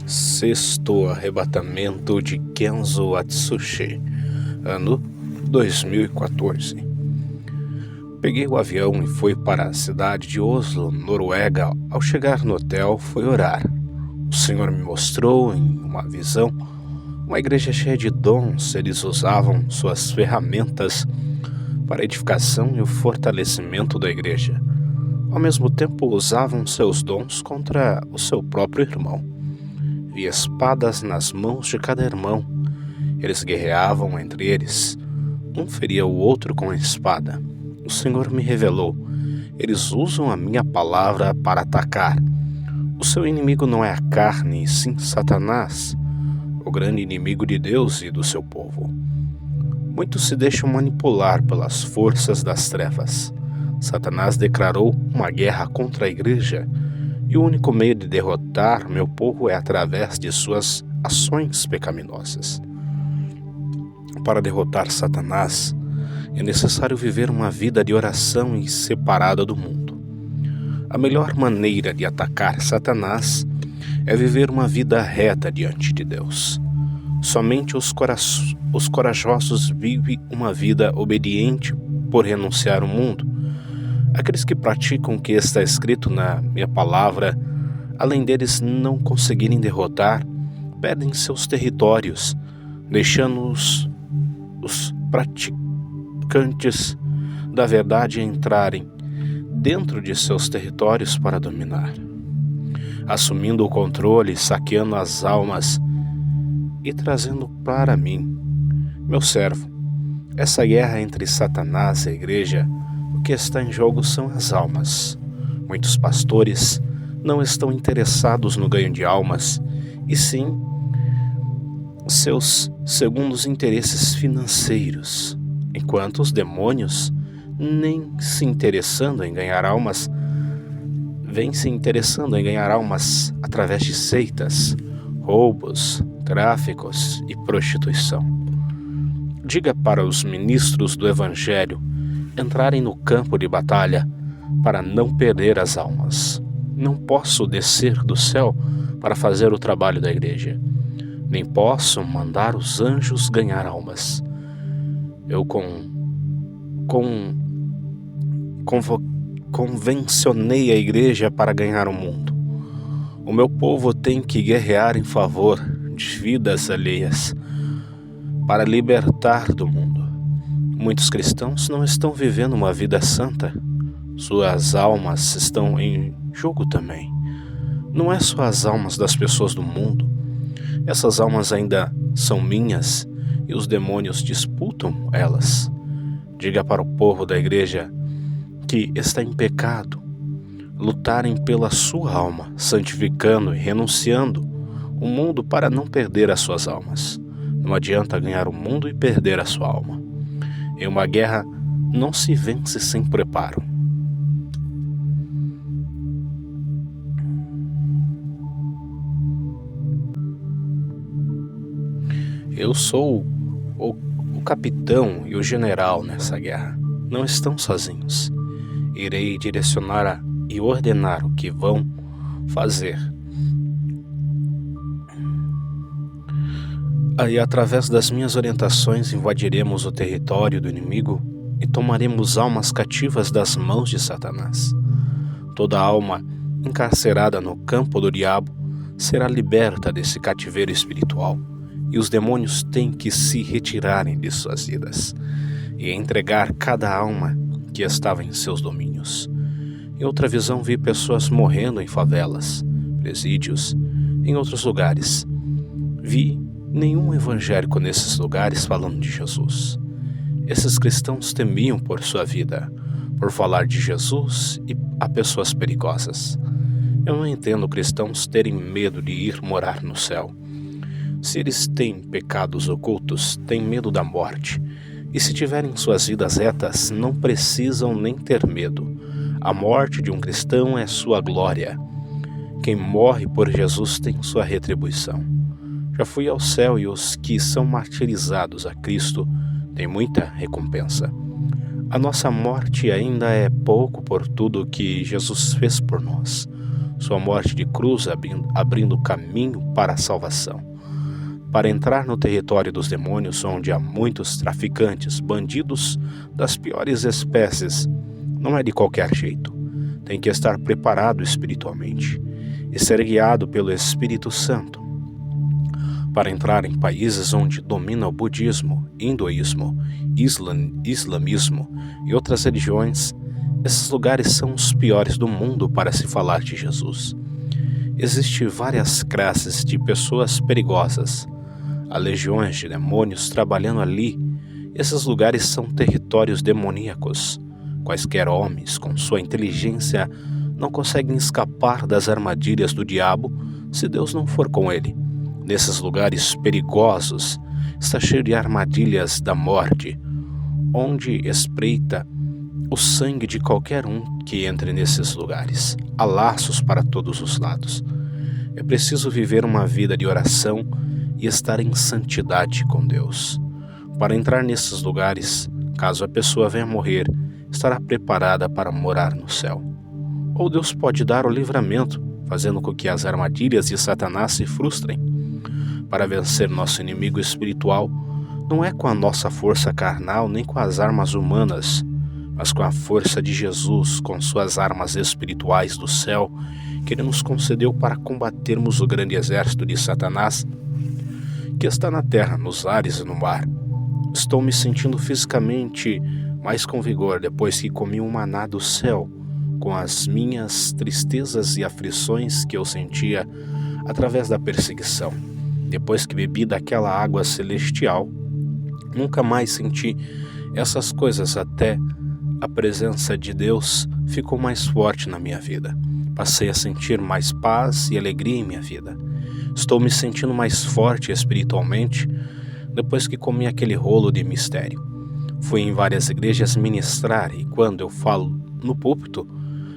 Sexto arrebatamento de Kenzo Atsushi, ano 2014. Peguei o avião e fui para a cidade de Oslo, Noruega. Ao chegar no hotel, fui orar. O Senhor me mostrou, em uma visão, uma igreja cheia de dons. Eles usavam suas ferramentas para a edificação e o fortalecimento da igreja. Ao mesmo tempo, usavam seus dons contra o seu próprio irmão. Vi espadas nas mãos de cada irmão. Eles guerreavam entre eles. Um feria o outro com a espada. O Senhor me revelou: eles usam a minha palavra para atacar. O seu inimigo não é a carne, e sim Satanás, o grande inimigo de Deus e do seu povo. Muitos se deixam manipular pelas forças das trevas. Satanás declarou uma guerra contra a igreja, e o único meio de derrotar meu povo é através de suas ações pecaminosas. Para derrotar Satanás, é necessário viver uma vida de oração e separada do mundo. A melhor maneira de atacar Satanás é viver uma vida reta diante de Deus. Somente os corajosos vivem uma vida obediente por renunciar ao mundo. Aqueles que praticam o que está escrito na minha palavra, além deles não conseguirem derrotar, perdem seus territórios, deixando os praticantes da verdade entrarem dentro de seus territórios para dominar, assumindo o controle, saqueando as almas e trazendo para mim, meu servo, essa guerra entre Satanás e a igreja. O que está em jogo são as almas. Muitos pastores não estão interessados no ganho de almas, e sim seus segundos interesses financeiros, enquanto os demônios, nem se interessando em ganhar almas, vêm se interessando em ganhar almas através de seitas, roubos, tráficos e prostituição. Diga para os ministros do Evangelho entrarem no campo de batalha para não perder as almas. Não posso descer do céu para fazer o trabalho da igreja, nem posso mandar os anjos ganhar almas. Eu convencionei a igreja para ganhar o mundo. O meu povo tem que guerrear em favor de vidas alheias para libertar do mundo. Muitos cristãos não estão vivendo uma vida santa. Suas almas estão em jogo também. Não é só as almas das pessoas do mundo. Essas almas ainda são minhas e os demônios disputam elas. Diga para o povo da igreja que está em pecado lutarem pela sua alma, santificando e renunciando o mundo para não perder as suas almas. Não adianta ganhar o mundo e perder a sua alma. Em uma guerra não se vence sem preparo. Eu sou o capitão e o general nessa guerra. Não estão sozinhos. Irei direcionar e ordenar o que vão fazer. Aí, através das minhas orientações, invadiremos o território do inimigo e tomaremos almas cativas das mãos de Satanás. Toda alma encarcerada no campo do diabo será liberta desse cativeiro espiritual, e os demônios têm que se retirarem de suas vidas e entregar cada alma que estava em seus domínios. Em outra visão, vi pessoas morrendo em favelas, presídios, em outros lugares. Vi nenhum evangélico nesses lugares falando de Jesus. Esses cristãos temiam por sua vida, por falar de Jesus e a pessoas perigosas. Eu não entendo cristãos terem medo de ir morar no céu. Se eles têm pecados ocultos, têm medo da morte. E se tiverem suas vidas retas, não precisam nem ter medo. A morte de um cristão é sua glória. Quem morre por Jesus tem sua retribuição. Já fui ao céu, e os que são martirizados a Cristo têm muita recompensa. A nossa morte ainda é pouco por tudo que Jesus fez por nós. sua morte de cruz abrindo caminho para a salvação. Para entrar no território dos demônios, onde há muitos traficantes, bandidos das piores espécies, não é de qualquer jeito. Tem que estar preparado espiritualmente e ser guiado pelo Espírito Santo. Para entrar em países onde domina o budismo, hinduísmo, islamismo e outras religiões, esses lugares são os piores do mundo para se falar de Jesus. Existem várias classes de pessoas perigosas. Há legiões de demônios trabalhando ali. Esses lugares são territórios demoníacos. Quaisquer homens, com sua inteligência, não conseguem escapar das armadilhas do diabo se Deus não for com ele. Nesses lugares perigosos está cheio de armadilhas da morte, onde espreita o sangue de qualquer um que entre nesses lugares. Há laços para todos os lados. É preciso viver uma vida de oração e estar em santidade com Deus. Para entrar nesses lugares, caso a pessoa venha morrer, estará preparada para morar no céu. Ou Deus pode dar o livramento, fazendo com que as armadilhas de Satanás se frustrem. Para vencer nosso inimigo espiritual, não é com a nossa força carnal nem com as armas humanas, mas com a força de Jesus, com suas armas espirituais do céu, que Ele nos concedeu para combatermos o grande exército de Satanás, que está na terra, nos ares e no mar. Estou me sentindo fisicamente mais com vigor depois que comi um maná do céu, com as minhas tristezas e aflições que eu sentia através da perseguição. Depois que bebi daquela água celestial, nunca mais senti essas coisas, até a presença de Deus ficou mais forte na minha vida. Passei a sentir mais paz e alegria em minha vida. Estou me sentindo mais forte espiritualmente depois que comi aquele rolo de mistério. Fui em várias igrejas ministrar e quando eu falo no púlpito,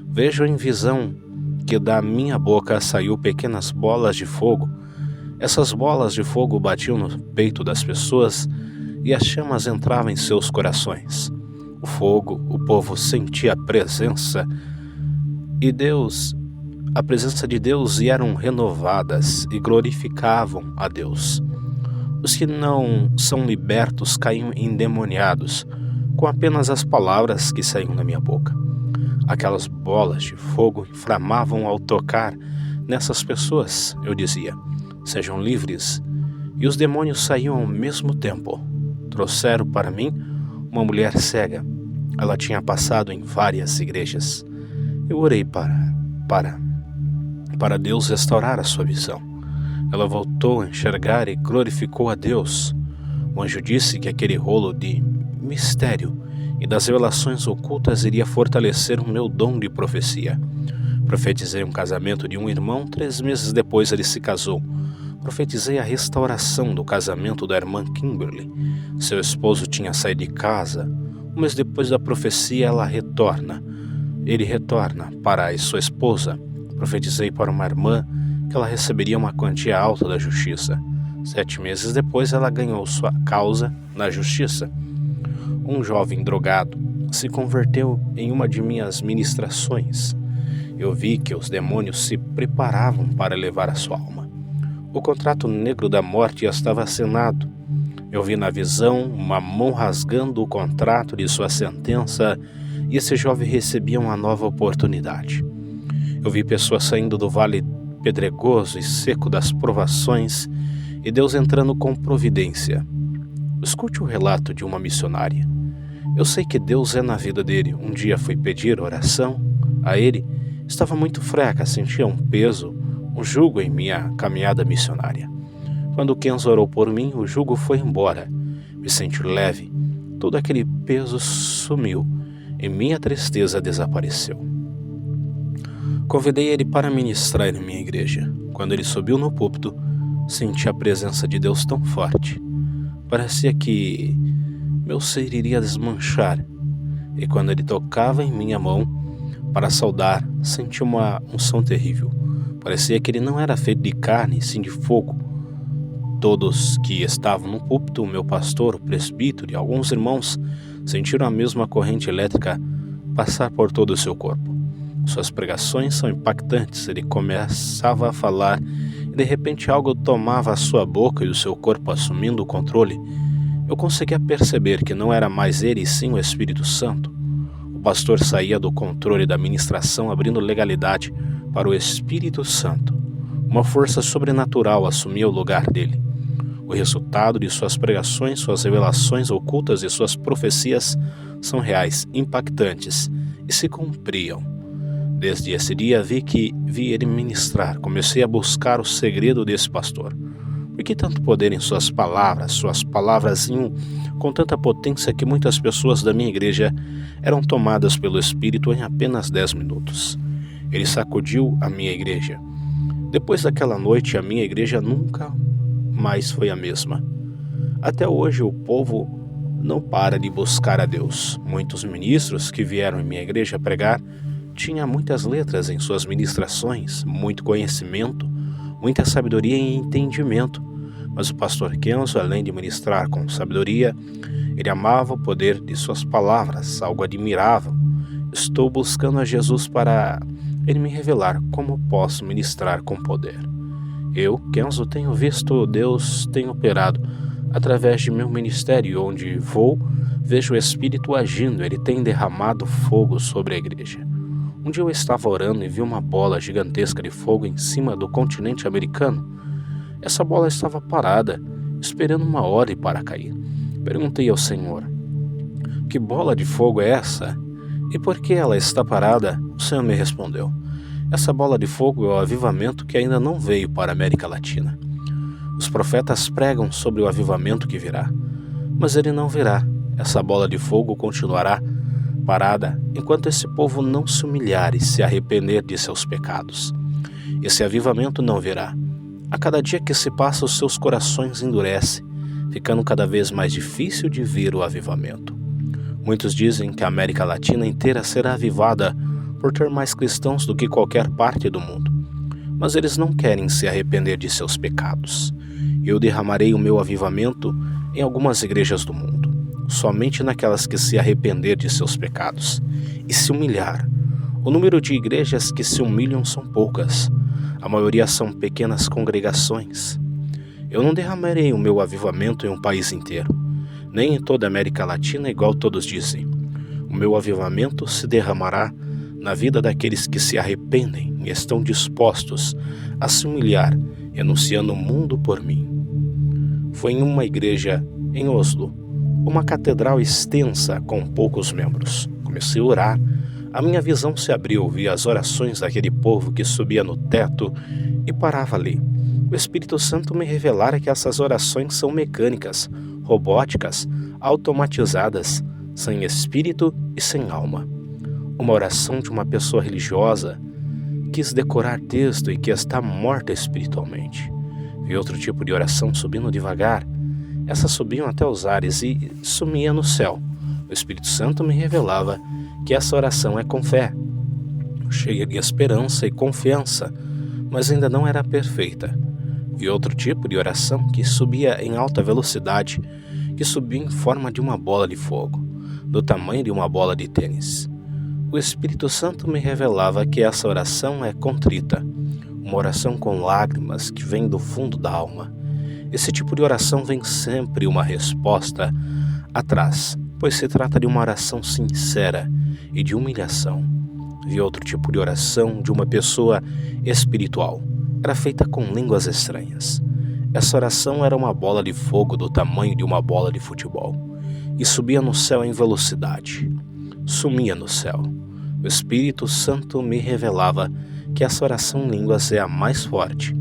vejo em visão que da minha boca saiu pequenas bolas de fogo. Essas bolas de fogo batiam no peito das pessoas e as chamas entravam em seus corações. O fogo, o povo sentia a presença de Deus e eram renovadas e glorificavam a Deus. Os que não são libertos caíam endemoniados com apenas as palavras que saíam da minha boca. Aquelas bolas de fogo inflamavam ao tocar nessas pessoas. Eu dizia: sejam livres. E os demônios saíam ao mesmo tempo. Trouxeram para mim uma mulher cega. Ela tinha passado em várias igrejas. Eu orei para Deus restaurar a sua visão. Ela voltou a enxergar e glorificou a Deus. O anjo disse que aquele rolo de mistério e das revelações ocultas iria fortalecer o meu dom de profecia. Profetizei um casamento de um irmão, 3 meses depois ele se casou. Profetizei a restauração do casamento da irmã Kimberly. Seu esposo tinha saído de casa. Um mês depois da profecia, ele retorna para a sua esposa. Profetizei para uma irmã que ela receberia uma quantia alta da justiça. 7 meses depois, ela ganhou sua causa na justiça. Um jovem drogado se converteu em uma de minhas ministrações. Eu vi que os demônios se preparavam para levar a sua alma. O contrato negro da morte já estava assinado. Eu vi na visão uma mão rasgando o contrato de sua sentença e esse jovem recebia uma nova oportunidade. Eu vi pessoas saindo do vale pedregoso e seco das provações e Deus entrando com providência. Escute o relato de uma missionária. Eu sei que Deus é na vida dele. Um dia fui pedir oração a ele. Estava muito fraca, sentia um peso, um jugo em minha caminhada missionária. Quando Kenzo orou por mim, o jugo foi embora. Me senti leve. Todo aquele peso sumiu e minha tristeza desapareceu. Convidei ele para ministrar em minha igreja. Quando ele subiu no púlpito, senti a presença de Deus tão forte. Parecia que meu ser iria desmanchar. E quando ele tocava em minha mão para saudar, senti uma unção terrível. Parecia que ele não era feito de carne, sim de fogo. Todos que estavam no púlpito, o meu pastor, o presbítero e alguns irmãos, sentiram a mesma corrente elétrica passar por todo o seu corpo. Suas pregações são impactantes. Ele começava a falar e de repente algo tomava a sua boca e o seu corpo assumindo o controle. Eu conseguia perceber que não era mais ele e sim o Espírito Santo. O pastor saía do controle da ministração, abrindo legalidade para o Espírito Santo. Uma força sobrenatural assumia o lugar dele. O resultado de suas pregações, suas revelações ocultas e suas profecias são reais, impactantes e se cumpriam. Desde esse dia vi ele ministrar. Comecei a buscar o segredo desse pastor. Por que tanto poder em suas palavras? Suas palavras iam com tanta potência que muitas pessoas da minha igreja eram tomadas pelo Espírito em apenas 10 minutos. Ele sacudiu a minha igreja. Depois daquela noite, a minha igreja nunca mais foi a mesma. Até hoje, o povo não para de buscar a Deus. Muitos ministros que vieram em minha igreja pregar tinham muitas letras em suas ministrações, muito conhecimento, muita sabedoria e entendimento. Mas o pastor Kenzo, além de ministrar com sabedoria, ele amava o poder de suas palavras, algo admirável. Estou buscando a Jesus para ele me revelar como posso ministrar com poder. Eu, Kenzo, tenho visto Deus tem operado através de meu ministério. Onde vou, vejo o Espírito agindo. Ele tem derramado fogo sobre a igreja. Um dia eu estava orando e vi uma bola gigantesca de fogo em cima do continente americano. Essa bola estava parada, esperando uma ordem para cair. Perguntei ao Senhor: que bola de fogo é essa? E por que ela está parada? O Senhor me respondeu: essa bola de fogo é o avivamento que ainda não veio para a América Latina. Os profetas pregam sobre o avivamento que virá, mas ele não virá. Essa bola de fogo continuará parada enquanto esse povo não se humilhar e se arrepender de seus pecados. Esse avivamento não virá. A cada dia que se passa, os seus corações endurecem, ficando cada vez mais difícil de ver o avivamento. Muitos dizem que a América Latina inteira será avivada por ter mais cristãos do que qualquer parte do mundo. Mas eles não querem se arrepender de seus pecados. Eu derramarei o meu avivamento em algumas igrejas do mundo, somente naquelas que se arrepender de seus pecados e se humilhar. O número de igrejas que se humilham são poucas. A maioria são pequenas congregações. Eu não derramarei o meu avivamento em um país inteiro, nem em toda a América Latina, igual todos dizem. O meu avivamento se derramará na vida daqueles que se arrependem e estão dispostos a se humilhar, renunciando o mundo por mim. Foi em uma igreja em Oslo, uma catedral extensa com poucos membros. Comecei a orar. A minha visão se abriu, vi as orações daquele povo que subia no teto e parava ali. O Espírito Santo me revelara que essas orações são mecânicas, robóticas, automatizadas, sem espírito e sem alma. Uma oração de uma pessoa religiosa quis decorar texto e que está morta espiritualmente. Vi outro tipo de oração subindo devagar. Essas subiam até os ares e sumiam no céu. O Espírito Santo me revelava que essa oração é com fé, cheia de esperança e confiança, mas ainda não era perfeita. Vi outro tipo de oração que subia em alta velocidade, que subia em forma de uma bola de fogo, do tamanho de uma bola de tênis. O Espírito Santo me revelava que essa oração é contrita, uma oração com lágrimas que vem do fundo da alma. Esse tipo de oração vem sempre uma resposta atrás, pois se trata de uma oração sincera e de humilhação. Vi outro tipo de oração de uma pessoa espiritual. Era feita com línguas estranhas. Essa oração era uma bola de fogo do tamanho de uma bola de futebol e subia no céu em velocidade. Sumia no céu. O Espírito Santo me revelava que essa oração em línguas é a mais forte,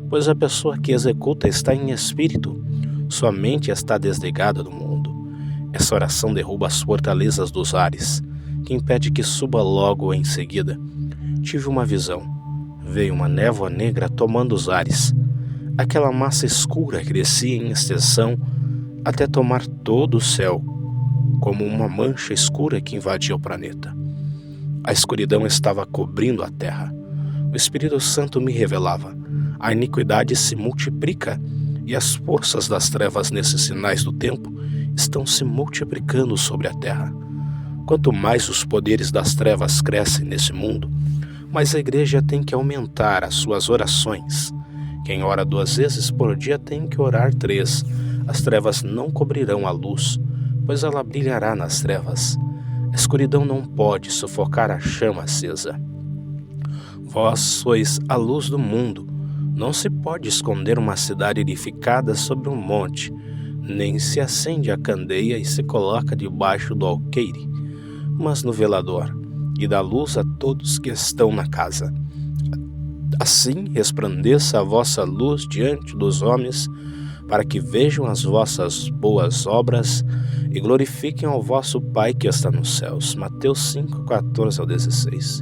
pois a pessoa que executa está em espírito, sua mente está desligada do mundo. Essa oração derruba as fortalezas dos ares, que impede que suba logo em seguida. Tive uma visão. Veio uma névoa negra tomando os ares. Aquela massa escura crescia em extensão até tomar todo o céu, como uma mancha escura que invadia o planeta. A escuridão estava cobrindo a terra. O Espírito Santo me revelava: a iniquidade se multiplica e as forças das trevas nesses sinais do tempo estão se multiplicando sobre a terra. Quanto mais os poderes das trevas crescem nesse mundo, mais a igreja tem que aumentar as suas orações. Quem ora 2 vezes por dia tem que orar 3. As trevas não cobrirão a luz, pois ela brilhará nas trevas. A escuridão não pode sufocar a chama acesa. Vós sois a luz do mundo. Não se pode esconder uma cidade edificada sobre um monte, nem se acende a candeia e se coloca debaixo do alqueire, mas no velador, e dá luz a todos que estão na casa. Assim resplandeça a vossa luz diante dos homens, para que vejam as vossas boas obras e glorifiquem ao vosso Pai que está nos céus. Mateus 5, 14 ao 16.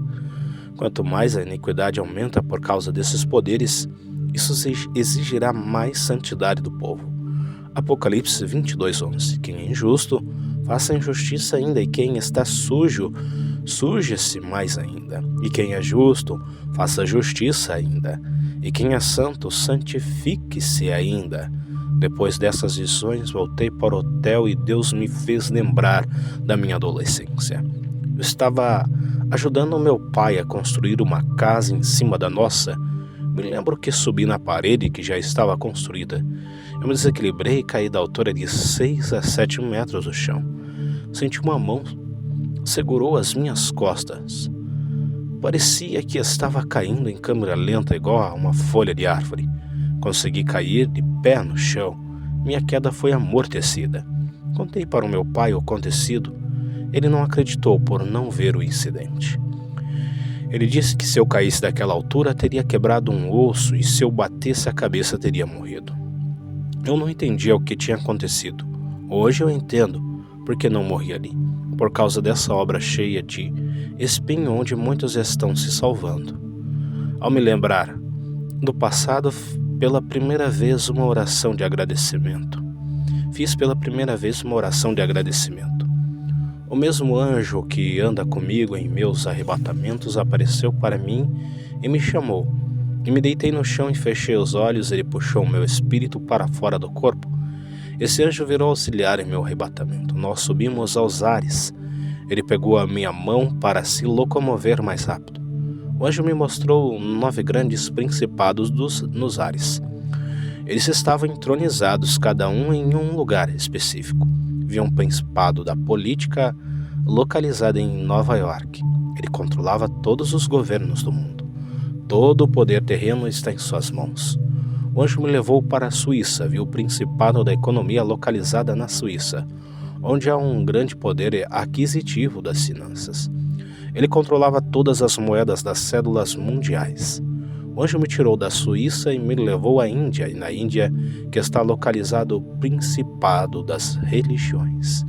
Quanto mais a iniquidade aumenta por causa desses poderes, isso exigirá mais santidade do povo. Apocalipse 22, 11. Quem é injusto, faça injustiça ainda, e quem está sujo, suje-se mais ainda. E quem é justo, faça justiça ainda. E quem é santo, santifique-se ainda. Depois dessas visões, voltei para o hotel e Deus me fez lembrar da minha adolescência. Eu estava ajudando o meu pai a construir uma casa em cima da nossa. Me lembro que subi na parede que já estava construída. Eu me desequilibrei e caí da altura de 6 a 7 metros do chão. Senti uma mão segurou as minhas costas. Parecia que estava caindo em câmera lenta igual a uma folha de árvore. Consegui cair de pé no chão. Minha queda foi amortecida. Contei para o meu pai o acontecido. Ele não acreditou por não ver o incidente. Ele disse que se eu caísse daquela altura teria quebrado um osso e se eu batesse a cabeça teria morrido. Eu não entendia o que tinha acontecido. Hoje eu entendo porque não morri ali. Por causa dessa obra cheia de espinho onde muitos estão se salvando. Ao me lembrar do passado, pela primeira vez uma oração de agradecimento. Fiz pela primeira vez uma oração de agradecimento. O mesmo anjo que anda comigo em meus arrebatamentos apareceu para mim e me chamou. E me deitei no chão e fechei os olhos. Ele puxou o meu espírito para fora do corpo. Esse anjo virou auxiliar em meu arrebatamento. Nós subimos aos ares. Ele pegou a minha mão para se locomover mais rápido. O anjo me mostrou 9 grandes principados nos ares. Eles estavam entronizados, cada um em um lugar específico. Havia um principado da política localizado em Nova York. Ele controlava todos os governos do mundo. Todo o poder terreno está em suas mãos. O anjo me levou para a Suíça, viu o principado da economia localizada na Suíça, onde há um grande poder aquisitivo das finanças. Ele controlava todas as moedas das cédulas mundiais. O anjo me tirou da Suíça e me levou à Índia, e na Índia que está localizado o Principado das Religiões.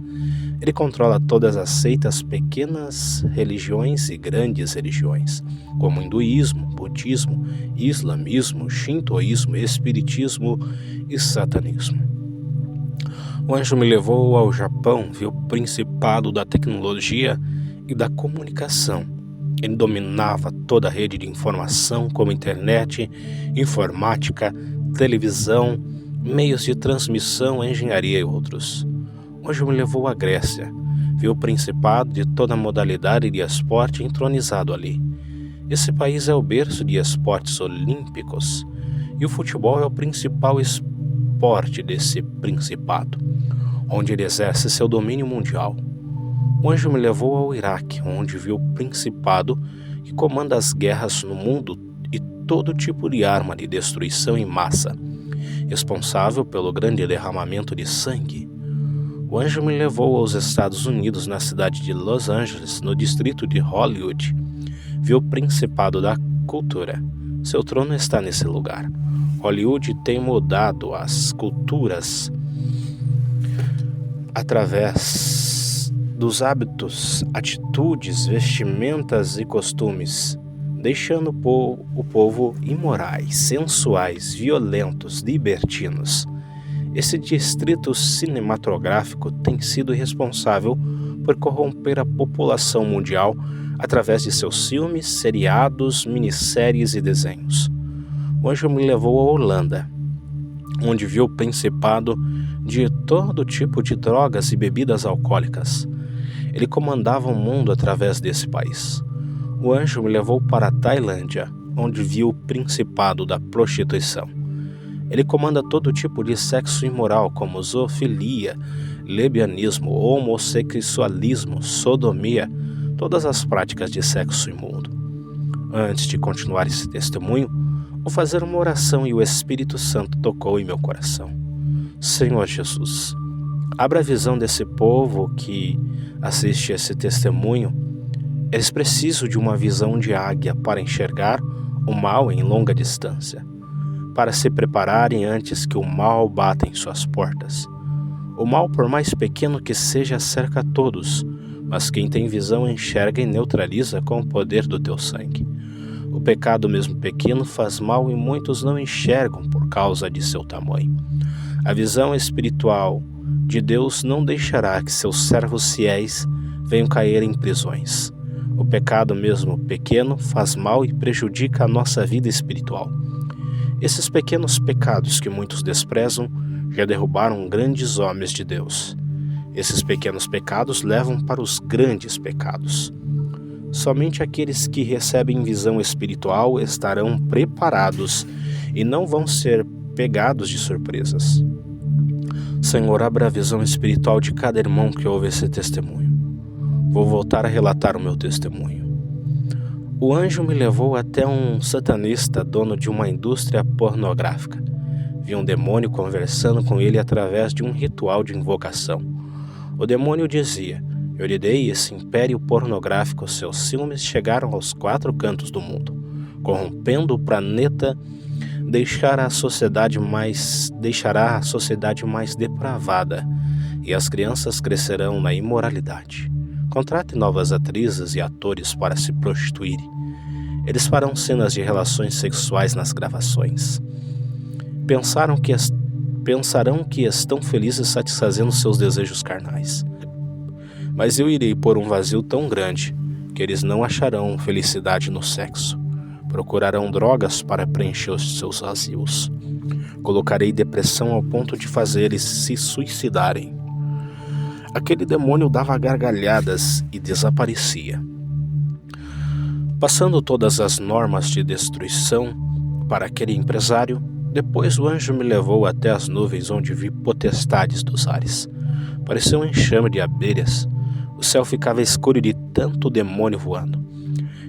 Ele controla todas as seitas, pequenas religiões e grandes religiões, como hinduísmo, budismo, islamismo, shintoísmo, espiritismo e satanismo. O anjo me levou ao Japão, viu o Principado da Tecnologia e da Comunicação. Ele dominava toda a rede de informação, como internet, informática, televisão, meios de transmissão, engenharia e outros. O anjo me levou à Grécia, viu o Principado de toda modalidade de esporte entronizado ali. Esse país é o berço de esportes olímpicos, e o futebol é o principal esporte desse Principado, onde ele exerce seu domínio mundial. O anjo me levou ao Iraque, onde viu o Principado que comanda as guerras no mundo e todo tipo de arma de destruição em massa, responsável pelo grande derramamento de sangue. O anjo me levou aos Estados Unidos, na cidade de Los Angeles, no distrito de Hollywood. Viu o Principado da Cultura. Seu trono está nesse lugar. Hollywood tem mudado as culturas através dos hábitos, atitudes, vestimentas e costumes, deixando o povo imorais, sensuais, violentos, libertinos. Esse distrito cinematográfico tem sido responsável por corromper a população mundial através de seus filmes, seriados, minisséries e desenhos. O anjo me levou à Holanda, onde viu o Principado de todo tipo de drogas e bebidas alcoólicas. Ele comandava o mundo através desse país. O anjo me levou para a Tailândia, onde viu o principado da prostituição. Ele comanda todo tipo de sexo imoral, como zoofilia, lesbianismo, homossexualismo, sodomia, todas as práticas de sexo imundo. Antes de continuar esse testemunho, vou fazer uma oração e o Espírito Santo tocou em meu coração. Senhor Jesus, abra a visão desse povo que assiste esse testemunho. Eles precisam de uma visão de águia para enxergar o mal em longa distância, para se prepararem antes que o mal bata em suas portas. O mal, por mais pequeno que seja, cerca a todos, mas quem tem visão enxerga e neutraliza com o poder do teu sangue. O pecado, mesmo pequeno, faz mal e muitos não enxergam por causa de seu tamanho. A visão espiritual de Deus não deixará que seus servos fiéis venham cair em prisões. O pecado, mesmo pequeno, faz mal e prejudica a nossa vida espiritual. Esses pequenos pecados que muitos desprezam já derrubaram grandes homens de Deus. Esses pequenos pecados levam para os grandes pecados. Somente aqueles que recebem visão espiritual estarão preparados e não vão ser pegados de surpresas. Senhor, abra a visão espiritual de cada irmão que ouve esse testemunho. Vou voltar a relatar o meu testemunho. O anjo me levou até um satanista, dono de uma indústria pornográfica. Vi um demônio conversando com ele através de um ritual de invocação. O demônio dizia: eu lhe dei esse império pornográfico, seus ciúmes chegaram aos 4 cantos do mundo, corrompendo o planeta, deixará a sociedade mais depravada, e as crianças crescerão na imoralidade. Contrate novas atrizes e atores para se prostituírem. Eles farão cenas de relações sexuais nas gravações. Pensarão que estão felizes satisfazendo seus desejos carnais. Mas eu irei pôr um vazio tão grande que eles não acharão felicidade no sexo. Procurarão drogas para preencher os seus vazios. Colocarei depressão ao ponto de fazer eles se suicidarem. Aquele demônio dava gargalhadas e desaparecia. Passando todas as normas de destruição para aquele empresário, depois o anjo me levou até as nuvens onde vi potestades dos ares. Parecia um enxame de abelhas. O céu ficava escuro de tanto demônio voando.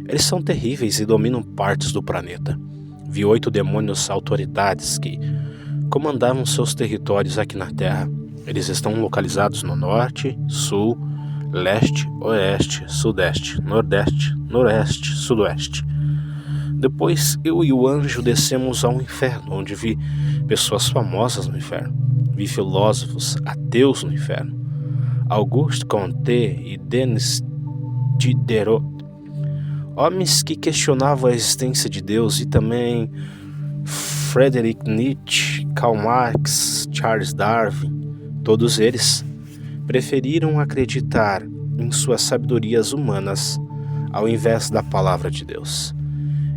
Eles são terríveis e dominam partes do planeta. Vi 8 demônios autoridades que comandavam seus territórios aqui na Terra. Eles estão localizados no norte, sul, leste, oeste, sudeste, nordeste, noroeste, sudoeste. Depois eu e o anjo descemos ao inferno, onde vi pessoas famosas no inferno. Vi filósofos ateus no inferno. Auguste Comte e Denis Diderot, homens que questionavam a existência de Deus, e também Friedrich Nietzsche, Karl Marx, Charles Darwin. Todos eles preferiram acreditar em suas sabedorias humanas ao invés da palavra de Deus.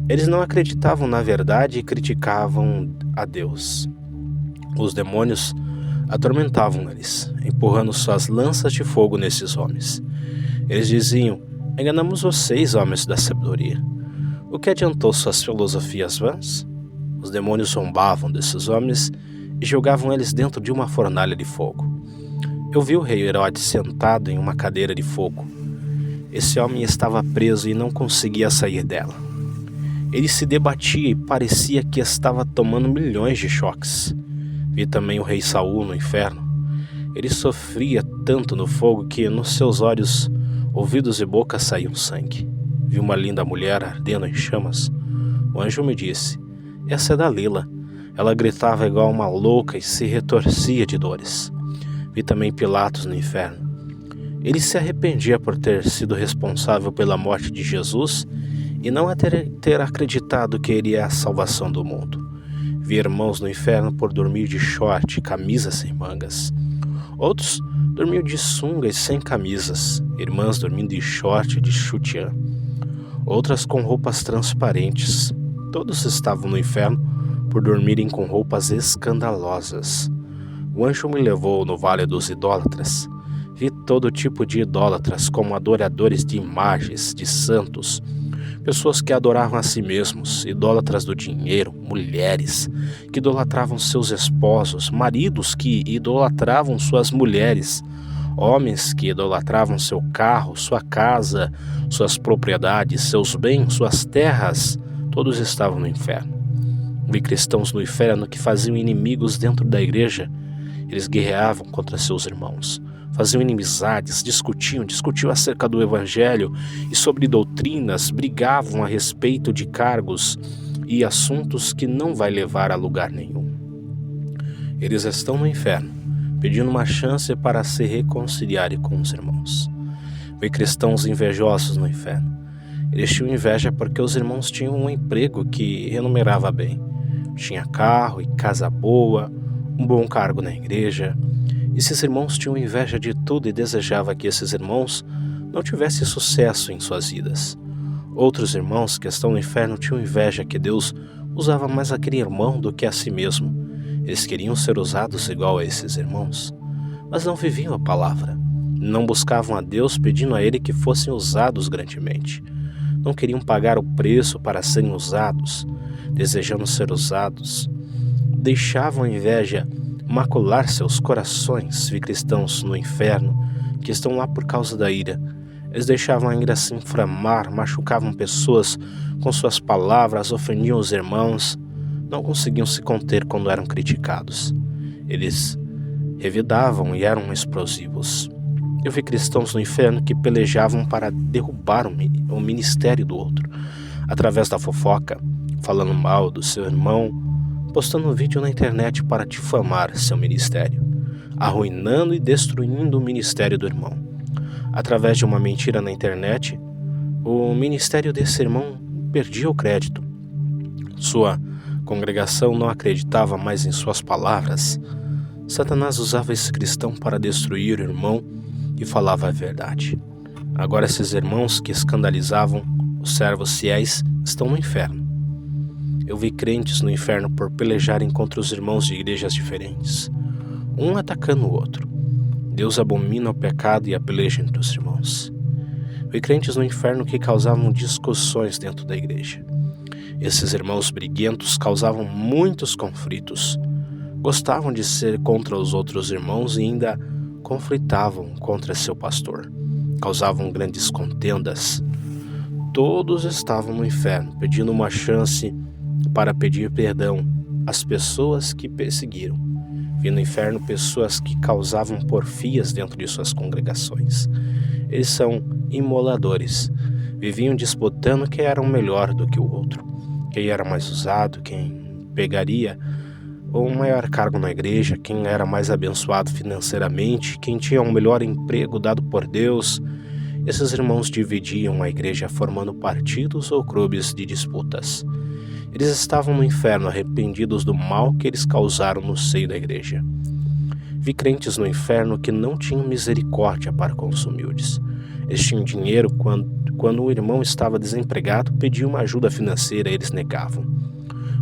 Eles não acreditavam na verdade e criticavam a Deus. Os demônios atormentavam eles, empurrando suas lanças de fogo nesses homens. Eles diziam: enganamos vocês, homens da sabedoria. O que adiantou suas filosofias vãs? Os demônios zombavam desses homens e jogavam eles dentro de uma fornalha de fogo. Eu vi o rei Herodes sentado em uma cadeira de fogo. Esse homem estava preso e não conseguia sair dela. Ele se debatia e parecia que estava tomando milhões de choques. Vi também o rei Saul no inferno. Ele sofria tanto no fogo que nos seus olhos, ouvidos e boca saíam sangue. Vi uma linda mulher ardendo em chamas. O anjo me disse: essa é Dalila. Ela gritava igual uma louca e se retorcia de dores. Vi também Pilatos no inferno. Ele se arrependia por ter sido responsável pela morte de Jesus e não ter acreditado que ele é a salvação do mundo. Vi irmãos no inferno por dormir de short e camisa sem mangas. Outros dormiam de sunga e sem camisas, irmãs dormindo de short e de sutiã. Outras com roupas transparentes. Todos estavam no inferno por dormirem com roupas escandalosas. O anjo me levou no vale dos idólatras. Vi todo tipo de idólatras como adoradores de imagens, de santos, pessoas que adoravam a si mesmos, idólatras do dinheiro, mulheres que idolatravam seus esposos, maridos que idolatravam suas mulheres, homens que idolatravam seu carro, sua casa, suas propriedades, seus bens, suas terras. Todos estavam no inferno. Vi cristãos no inferno que faziam inimigos dentro da igreja. Eles guerreavam contra seus irmãos, faziam inimizades, discutiam acerca do evangelho e sobre doutrinas, brigavam a respeito de cargos e assuntos que não vai levar a lugar nenhum. Eles estão no inferno, pedindo uma chance para se reconciliarem com os irmãos. Vi cristãos invejosos no inferno. Eles tinham inveja porque os irmãos tinham um emprego que remunerava bem. Tinha carro e casa boa, um bom cargo na igreja. Esses irmãos tinham inveja de tudo e desejava que esses irmãos não tivessem sucesso em suas vidas. Outros irmãos que estão no inferno tinham inveja que Deus usava mais aquele irmão do que a si mesmo. Eles queriam ser usados igual a esses irmãos, mas não viviam a palavra. Não buscavam a Deus pedindo a Ele que fossem usados grandemente. Não queriam pagar o preço para serem usados, desejando ser usados. Deixavam a inveja macular seus corações. Vi cristãos no inferno que estão lá por causa da ira. Eles deixavam a ira se inflamar, machucavam pessoas com suas palavras, ofendiam os irmãos. Não conseguiam se conter quando eram criticados. Eles revidavam e eram explosivos. Eu vi cristãos no inferno que pelejavam para derrubar o ministério do outro, através da fofoca, falando mal do seu irmão, postando um vídeo na internet para difamar seu ministério, arruinando e destruindo o ministério do irmão. Através de uma mentira na internet, o ministério desse irmão perdia o crédito. Sua congregação não acreditava mais em suas palavras. Satanás usava esse cristão para destruir o irmão e falava a verdade. Agora esses irmãos que escandalizavam os servos fiéis estão no inferno. Eu vi crentes no inferno por pelejarem contra os irmãos de igrejas diferentes, um atacando o outro. Deus abomina o pecado e a peleja entre os irmãos. Vi crentes no inferno que causavam discussões dentro da igreja. Esses irmãos briguentos causavam muitos conflitos. Gostavam de ser contra os outros irmãos e ainda conflitavam contra seu pastor. Causavam grandes contendas. Todos estavam no inferno, pedindo uma chance para pedir perdão às pessoas que perseguiram. Vi no inferno pessoas que causavam porfias dentro de suas congregações. Eles são imoladores. Viviam disputando quem era melhor do que o outro, quem era mais usado, quem pegaria o maior cargo na igreja, quem era mais abençoado financeiramente, quem tinha um melhor emprego dado por Deus. Esses irmãos dividiam a igreja formando partidos ou clubes de disputas. Eles estavam no inferno arrependidos do mal que eles causaram no seio da igreja. Vi crentes no inferno que não tinham misericórdia para com os humildes. Eles tinham dinheiro quando o irmão estava desempregado, pediam uma ajuda financeira, eles negavam,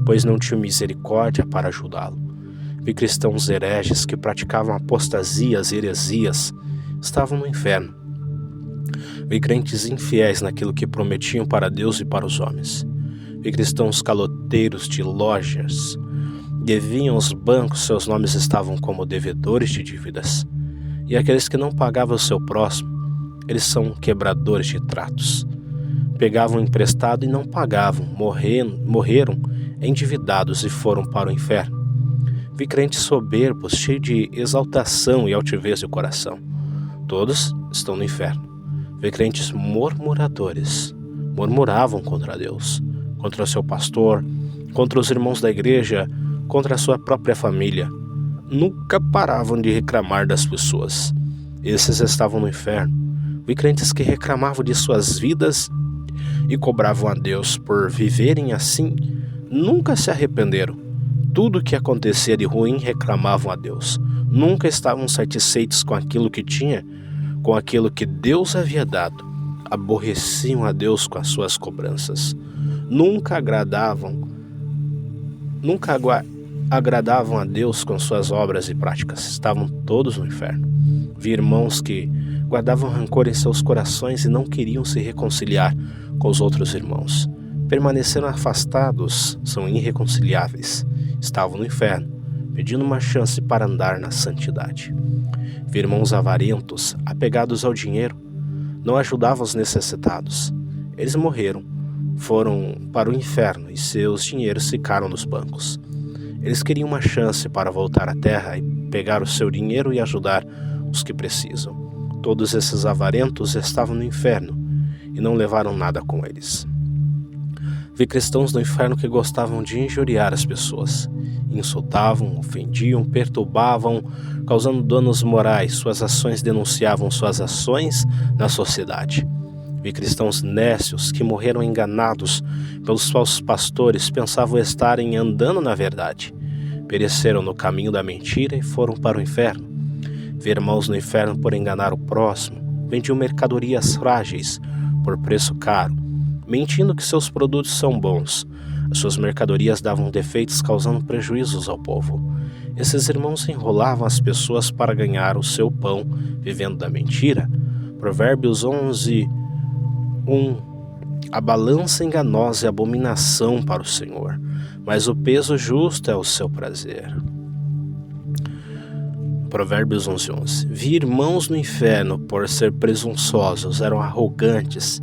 pois não tinham misericórdia para ajudá-lo. Vi cristãos hereges que praticavam apostasias e heresias, estavam no inferno. Vi crentes infiéis naquilo que prometiam para Deus e para os homens. Vi cristãos caloteiros de lojas, deviam aos bancos, seus nomes estavam como devedores de dívidas. E aqueles que não pagavam o seu próximo, eles são quebradores de tratos. Pegavam emprestado e não pagavam, morreram endividados e foram para o inferno. Vi crentes soberbos, cheios de exaltação e altivez de coração. Todos estão no inferno. Vi crentes murmuradores, murmuravam contra Deus, contra o seu pastor, contra os irmãos da igreja, contra a sua própria família. Nunca paravam de reclamar das pessoas. Esses estavam no inferno. Vi crentes que reclamavam de suas vidas e cobravam a Deus por viverem assim. Nunca se arrependeram. Tudo que acontecia de ruim reclamavam a Deus. Nunca estavam satisfeitos com aquilo que tinha, com aquilo que Deus havia dado. Aborreciam a Deus com as suas cobranças. Nunca agradavam a Deus com suas obras e práticas. Estavam todos no inferno. Vi irmãos que guardavam rancor em seus corações e não queriam se reconciliar com os outros irmãos. Permaneceram afastados, são irreconciliáveis. Estavam no inferno, pedindo uma chance para andar na santidade. Vi irmãos avarentos, apegados ao dinheiro, não ajudavam os necessitados. Eles morreram, foram para o inferno e seus dinheiros ficaram nos bancos. Eles queriam uma chance para voltar à terra e pegar o seu dinheiro e ajudar os que precisam. Todos esses avarentos estavam no inferno e não levaram nada com eles. Vi cristãos no inferno que gostavam de injuriar as pessoas. Insultavam, ofendiam, perturbavam, causando danos morais. Suas ações denunciavam suas ações na sociedade. Vi cristãos nécios que morreram enganados pelos falsos pastores, pensavam estarem andando na verdade. Pereceram no caminho da mentira e foram para o inferno. Vi irmãos no inferno por enganar o próximo. Vendiam mercadorias frágeis por preço caro, mentindo que seus produtos são bons. As suas mercadorias davam defeitos, causando prejuízos ao povo. Esses irmãos enrolavam as pessoas para ganhar o seu pão, vivendo da mentira. Provérbios 11:1. A balança enganosa é abominação para o Senhor, mas o peso justo é o seu prazer. Provérbios 11:11. Vi irmãos no inferno por ser presunçosos, eram arrogantes,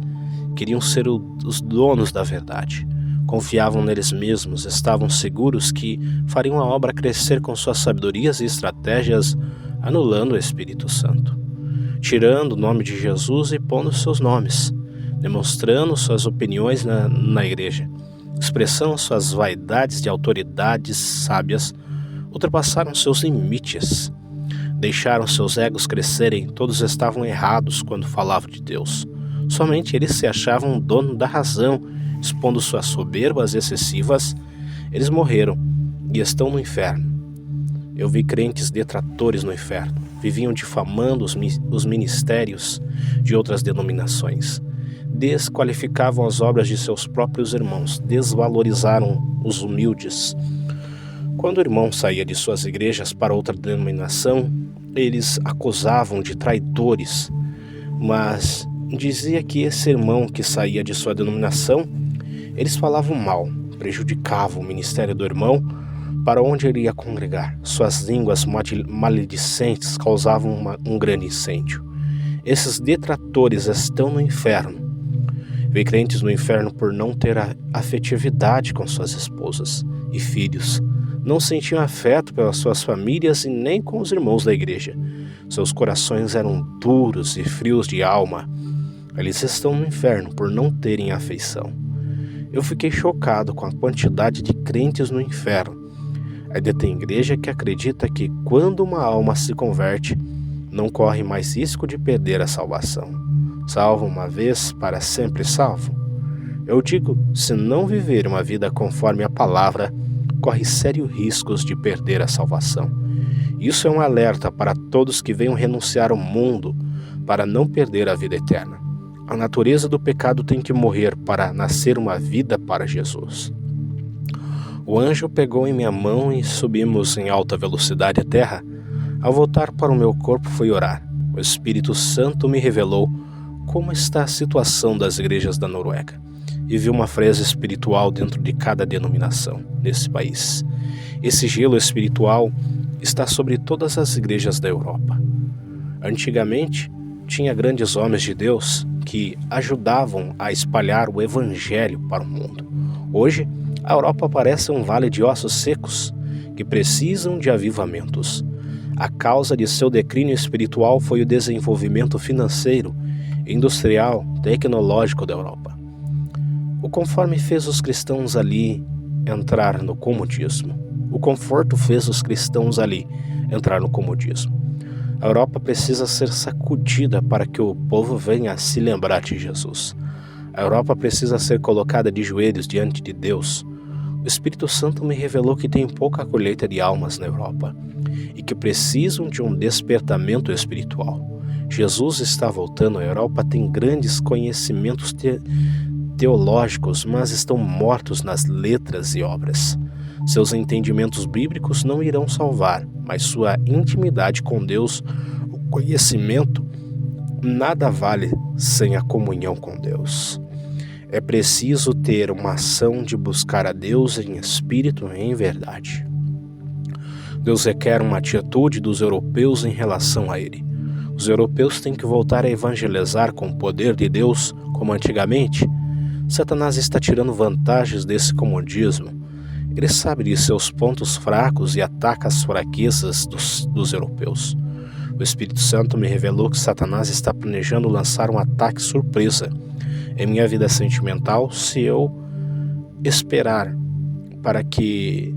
queriam ser os donos da verdade. Confiavam neles mesmos, estavam seguros que fariam a obra crescer com suas sabedorias e estratégias, anulando o Espírito Santo, tirando o nome de Jesus e pondo seus nomes, demonstrando suas opiniões na igreja, expressando suas vaidades de autoridades sábias, ultrapassaram seus limites, deixaram seus egos crescerem. Todos estavam errados quando falavam de Deus. Somente eles se achavam dono da razão, expondo suas soberbas excessivas. Eles morreram e estão no inferno. Eu vi crentes detratores no inferno. Viviam difamando os ministérios de outras denominações. Desqualificavam as obras de seus próprios irmãos. Desvalorizaram os humildes. Quando o irmão saía de suas igrejas para outra denominação, eles acusavam de traidores, mas dizia que esse irmão que saía de sua denominação, eles falavam mal, prejudicavam o ministério do irmão para onde ele ia congregar. Suas línguas maledicentes causavam um grande incêndio. Esses detratores estão no inferno. Vi crentes no inferno por não ter afetividade com suas esposas e filhos. Não sentiam afeto pelas suas famílias e nem com os irmãos da igreja. Seus corações eram duros e frios de alma. Eles estão no inferno por não terem afeição. Eu fiquei chocado com a quantidade de crentes no inferno. Ainda tem igreja que acredita que quando uma alma se converte, não corre mais risco de perder a salvação. Salvo uma vez, para sempre salvo. Eu digo, se não viver uma vida conforme a palavra, corre sérios riscos de perder a salvação. Isso é um alerta para todos que venham renunciar ao mundo para não perder a vida eterna. A natureza do pecado tem que morrer para nascer uma vida para Jesus. O anjo pegou em minha mão e subimos em alta velocidade à terra. Ao voltar para o meu corpo fui orar. O Espírito Santo me revelou como está a situação das igrejas da Noruega e vi uma frase espiritual dentro de cada denominação nesse país. Esse gelo espiritual está sobre todas as igrejas da Europa. Antigamente, tinha grandes homens de Deus que ajudavam a espalhar o evangelho para o mundo. Hoje, a Europa parece um vale de ossos secos que precisam de avivamentos. A causa de seu declínio espiritual foi o desenvolvimento financeiro, industrial, tecnológico da Europa. O conforme fez os cristãos ali entrar no comodismo. O conforto fez os cristãos ali entrar no comodismo. A Europa precisa ser sacudida para que o povo venha a se lembrar de Jesus. A Europa precisa ser colocada de joelhos diante de Deus. O Espírito Santo me revelou que tem pouca colheita de almas na Europa e que precisam de um despertamento espiritual. Jesus está voltando. A Europa tem grandes conhecimentos teológicos, mas estão mortos nas letras e obras. Seus entendimentos bíblicos não irão salvar, mas sua intimidade com Deus conhecimento nada vale sem a comunhão com Deus. É preciso ter uma ação de buscar a Deus em espírito e em verdade. Deus requer uma atitude dos europeus em relação a Ele. Os europeus têm que voltar a evangelizar com o poder de Deus como antigamente. Satanás está tirando vantagens desse comodismo. Ele sabe de seus pontos fracos e ataca as fraquezas dos europeus. O Espírito Santo me revelou que Satanás está planejando lançar um ataque surpresa em minha vida sentimental sem eu esperar para que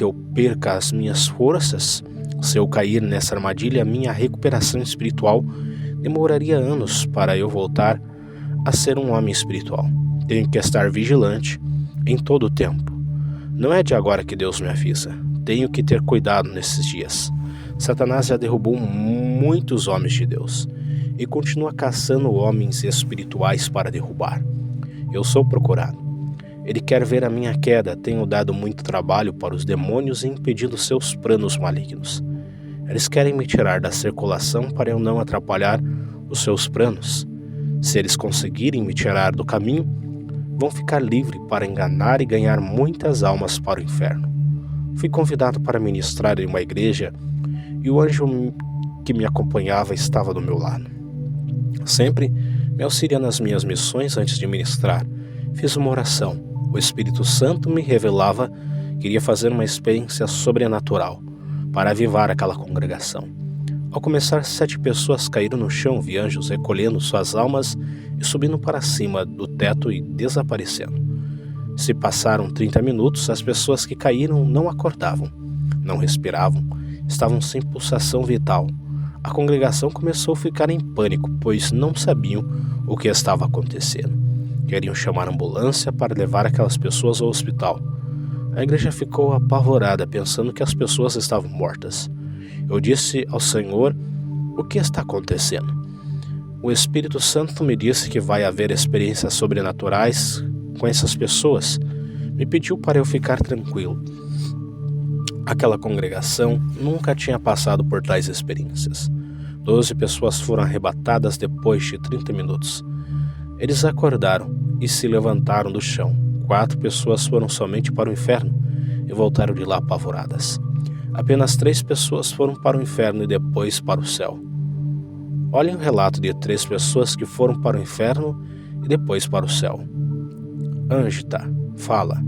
eu perca as minhas forças. Se eu cair nessa armadilha, minha recuperação espiritual demoraria anos para eu voltar a ser um homem espiritual. Tenho que estar vigilante em todo o tempo. Não é de agora que Deus me avisa. Tenho que ter cuidado nesses dias. Satanás já derrubou muitos homens de Deus e continua caçando homens espirituais para derrubar. Eu sou procurado. Ele quer ver a minha queda. Tenho dado muito trabalho para os demônios e impedido seus planos malignos. Eles querem me tirar da circulação para eu não atrapalhar os seus planos. Se eles conseguirem me tirar do caminho, vão ficar livres para enganar e ganhar muitas almas para o inferno. Fui convidado para ministrar em uma igreja e o anjo que me acompanhava estava do meu lado. Sempre me auxilia nas minhas missões antes de ministrar. Fiz uma oração. O Espírito Santo me revelava que iria fazer uma experiência sobrenatural para avivar aquela congregação. Ao começar, 7 pessoas caíram no chão, vi anjos recolhendo suas almas e subindo para cima do teto e desaparecendo. Se passaram 30 minutos, as pessoas que caíram não acordavam, não respiravam, estavam sem pulsação vital. A congregação começou a ficar em pânico, pois não sabiam o que estava acontecendo. Queriam chamar a ambulância para levar aquelas pessoas ao hospital. A igreja ficou apavorada, pensando que as pessoas estavam mortas. Eu disse ao Senhor: o que está acontecendo? O Espírito Santo me disse que vai haver experiências sobrenaturais com essas pessoas. Me pediu para eu ficar tranquilo. Aquela congregação nunca tinha passado por tais experiências. 12 pessoas foram arrebatadas depois de 30 minutos. Eles acordaram e se levantaram do chão. 4 pessoas foram somente para o inferno e voltaram de lá apavoradas. Apenas 3 pessoas foram para o inferno e depois para o céu. Olhem o relato de 3 pessoas que foram para o inferno e depois para o céu. Ângita fala: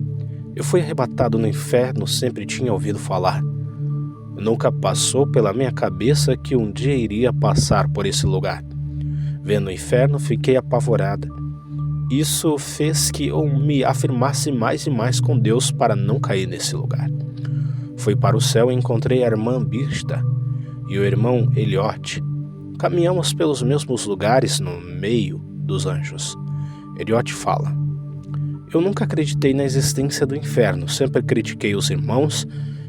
eu fui arrebatado no inferno, sempre tinha ouvido falar. Nunca passou pela minha cabeça que um dia iria passar por esse lugar. Vendo o inferno, fiquei apavorada. Isso fez que eu me afirmasse mais e mais com Deus para não cair nesse lugar. Fui para o céu e encontrei a irmã Birta e o irmão Eliot. Caminhamos pelos mesmos lugares no meio dos anjos. Eliot fala: eu nunca acreditei na existência do inferno, sempre critiquei os irmãos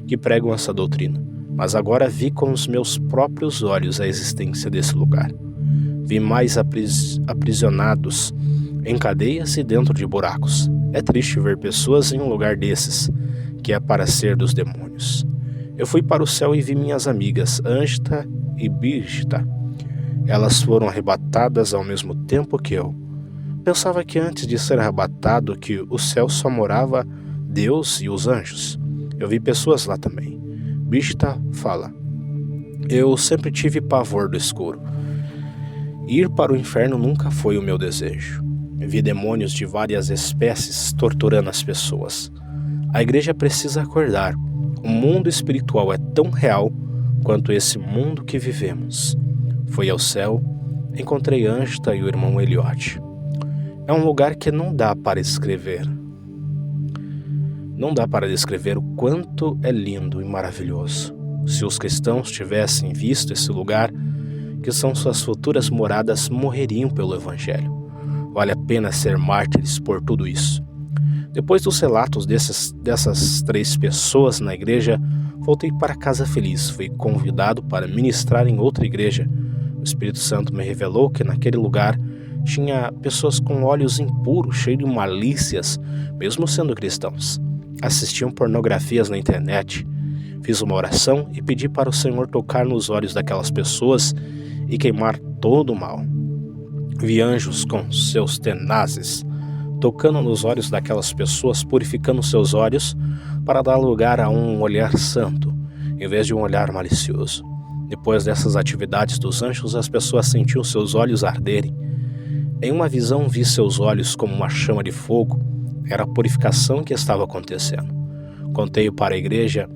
que pregam essa doutrina, mas agora vi com os meus próprios olhos a existência desse lugar. Vi mais aprisionados em cadeias e dentro de buracos. É triste ver pessoas em um lugar desses, que é para ser dos demônios. Eu fui para o céu e vi minhas amigas Ângita e Birgita. Elas foram arrebatadas ao mesmo tempo que eu. Pensava que antes de ser arrebatado que o céu só morava Deus e os anjos. Eu vi pessoas lá também. Birgita fala: eu sempre tive pavor do escuro. Ir para o inferno nunca foi o meu desejo. Vi demônios de várias espécies torturando as pessoas. A igreja precisa acordar. O mundo espiritual é tão real quanto esse mundo que vivemos. Fui ao céu, encontrei Ângita e o irmão Eliot. É um lugar que não dá para escrever. Não dá para descrever o quanto é lindo e maravilhoso. Se os cristãos tivessem visto esse lugar, que são suas futuras moradas, morreriam pelo Evangelho. Vale a pena ser mártires por tudo isso. Depois dos relatos dessas 3 pessoas na igreja, voltei para casa feliz. Fui convidado para ministrar em outra igreja. O Espírito Santo me revelou que naquele lugar tinha pessoas com olhos impuros, cheios de malícias, mesmo sendo cristãos. Assistiam pornografias na internet. Fiz uma oração e pedi para o Senhor tocar nos olhos daquelas pessoas e queimar todo o mal. Vi anjos com seus tenazes tocando nos olhos daquelas pessoas, purificando seus olhos para dar lugar a um olhar santo, em vez de um olhar malicioso. Depois dessas atividades dos anjos, as pessoas sentiam seus olhos arderem. Em uma visão vi seus olhos como uma chama de fogo. Era a purificação que estava acontecendo. Contei para a igreja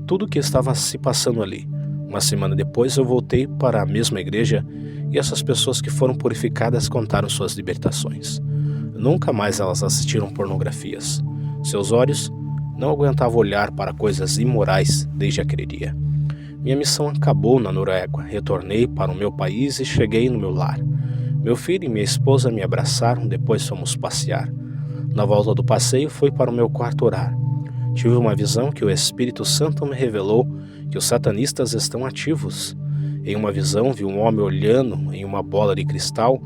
tudo o que estava se passando ali. Uma semana depois eu voltei para a mesma igreja e essas pessoas que foram purificadas contaram suas libertações. Nunca mais elas assistiram pornografias. Seus olhos não aguentavam olhar para coisas imorais desde aquele dia. Minha missão acabou na Noruega. Retornei para o meu país e cheguei no meu lar. Meu filho e minha esposa me abraçaram, depois fomos passear. Na volta do passeio fui para o meu quarto orar. Tive uma visão que o Espírito Santo me revelou que os satanistas estão ativos. Em uma visão vi um homem olhando em uma bola de cristal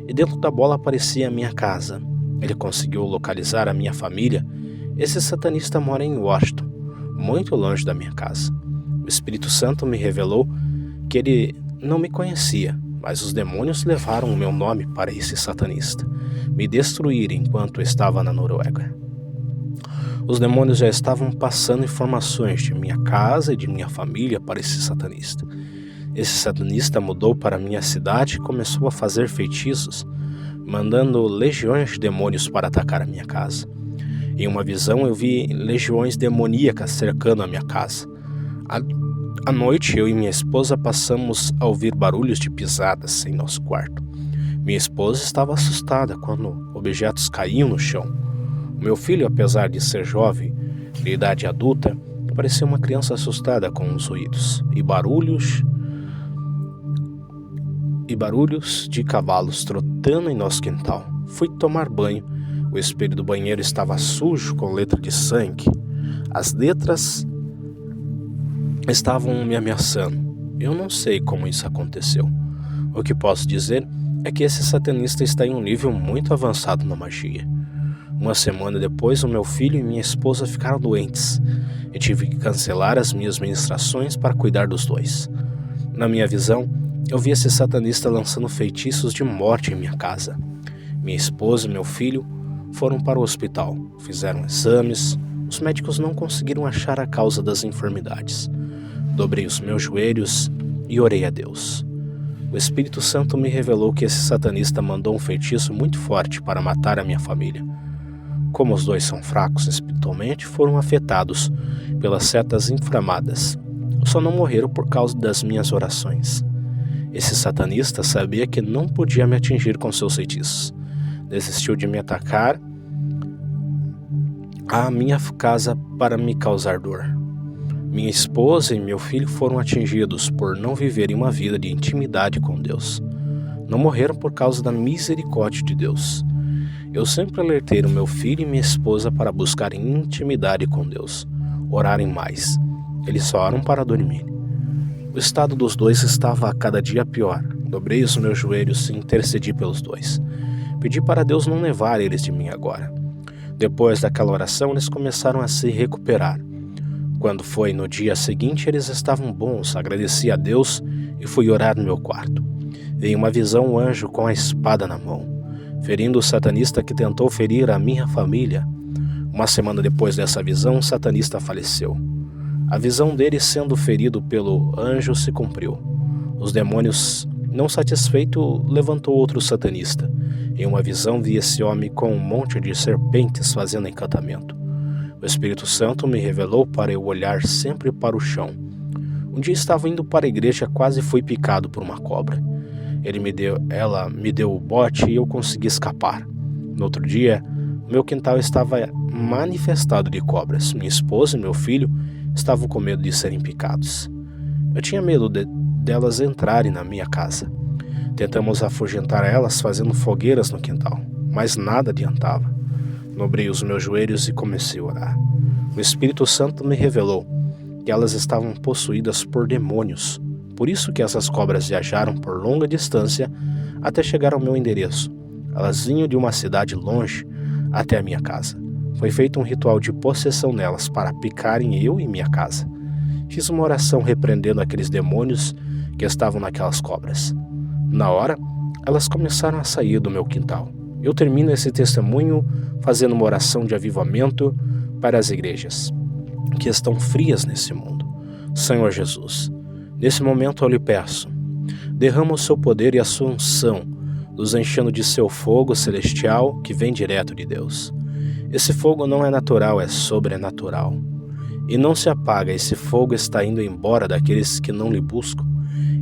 e dentro da bola aparecia a minha casa. Ele conseguiu localizar a minha família. Esse satanista mora em Washington, muito longe da minha casa. O Espírito Santo me revelou que ele não me conhecia, mas os demônios levaram o meu nome para esse satanista, me destruir enquanto estava na Noruega. Os demônios já estavam passando informações de minha casa e de minha família para esse satanista. Esse satanista mudou para minha cidade e começou a fazer feitiços, mandando legiões de demônios para atacar a minha casa. Em uma visão eu vi legiões demoníacas cercando a minha casa. À noite eu e minha esposa passamos a ouvir barulhos de pisadas em nosso quarto. Minha esposa estava assustada quando objetos caíam no chão. O meu filho, apesar de ser jovem, de idade adulta, parecia uma criança assustada com os ruídos e barulhos de cavalos trotando em nosso quintal. Fui tomar banho. O espelho do banheiro estava sujo com letra de sangue. As letras estavam me ameaçando. Eu não sei como isso aconteceu. O que posso dizer é que esse satanista está em um nível muito avançado na magia. Uma semana depois, o meu filho e minha esposa ficaram doentes. Eu tive que cancelar as minhas ministrações para cuidar dos dois. Na minha visão, eu vi esse satanista lançando feitiços de morte em minha casa. Minha esposa e meu filho foram para o hospital, fizeram exames. Os médicos não conseguiram achar a causa das enfermidades. Dobrei os meus joelhos e orei a Deus. O Espírito Santo me revelou que esse satanista mandou um feitiço muito forte para matar a minha família. Como os dois são fracos espiritualmente, foram afetados pelas setas inflamadas. Só não morreram por causa das minhas orações. Esse satanista sabia que não podia me atingir com seus feitiços. Desistiu de me atacar à minha casa para me causar dor. Minha esposa e meu filho foram atingidos por não viverem uma vida de intimidade com Deus. Não morreram por causa da misericórdia de Deus. Eu sempre alertei o meu filho e minha esposa para buscarem intimidade com Deus, orarem mais. Eles só oram para dormir. O estado dos dois estava a cada dia pior. Dobrei os meus joelhos e intercedi pelos dois. Pedi para Deus não levar eles de mim agora. Depois daquela oração, eles começaram a se recuperar. Quando foi no dia seguinte, eles estavam bons. Agradeci a Deus e fui orar no meu quarto. Em uma visão, um anjo com a espada na mão, ferindo o satanista que tentou ferir a minha família. Uma semana depois dessa visão, o satanista faleceu. A visão dele sendo ferido pelo anjo se cumpriu. Os demônios, não satisfeito, levantou outro satanista. Em uma visão vi esse homem com um monte de serpentes fazendo encantamento. O Espírito Santo me revelou para eu olhar sempre para o chão. Um dia estava indo para a igreja, quase fui picado por uma cobra. Ela me deu o bote e eu consegui escapar. No outro dia, o meu quintal estava manifestado de cobras. Minha esposa e meu filho estavam com medo de serem picados. Eu tinha medo delas entrarem na minha casa. Tentamos afugentar elas fazendo fogueiras no quintal, mas nada adiantava. Dobrei os meus joelhos e comecei a orar. O Espírito Santo me revelou que elas estavam possuídas por demônios. Por isso que essas cobras viajaram por longa distância até chegar ao meu endereço. Elas vinham de uma cidade longe até a minha casa. Foi feito um ritual de possessão nelas para picarem eu e minha casa. fiz uma oração repreendendo aqueles demônios que estavam naquelas cobras. Na hora, elas começaram a sair do meu quintal. Eu termino esse testemunho fazendo uma oração de avivamento para as igrejas que estão frias nesse mundo. Senhor Jesus, nesse momento eu lhe peço, derrama o seu poder e a sua unção, nos enchendo de seu fogo celestial que vem direto de Deus. Esse fogo não é natural, é sobrenatural. E não se apaga, esse fogo está indo embora daqueles que não lhe buscam.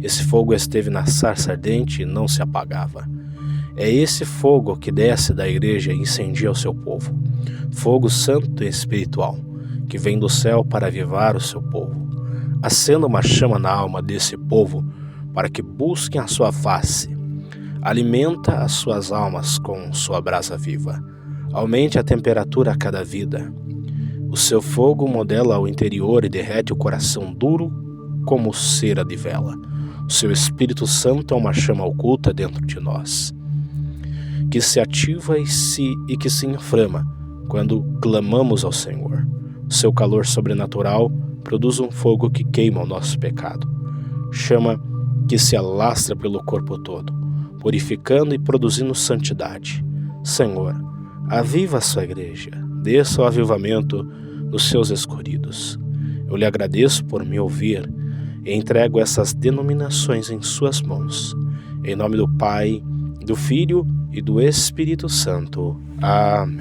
Esse fogo esteve na sarça ardente e não se apagava. É esse fogo que desce da igreja e incendia o seu povo. Fogo santo e espiritual, que vem do céu para avivar o seu povo. Acenda uma chama na alma desse povo, para que busquem a sua face. Alimenta as suas almas com sua brasa viva. Aumente a temperatura a cada vida. O seu fogo modela o interior e derrete o coração duro como cera de vela. O seu Espírito Santo é uma chama oculta dentro de nós, que se ativa e que se inflama quando clamamos ao Senhor. O seu calor sobrenatural produz um fogo que queima o nosso pecado. Chama que se alastra pelo corpo todo, purificando e produzindo santidade. Senhor, aviva a sua igreja, desça o avivamento nos seus escolhidos. Eu lhe agradeço por me ouvir e entrego essas denominações em suas mãos. Em nome do Pai, do Filho e do Espírito Santo. Amém.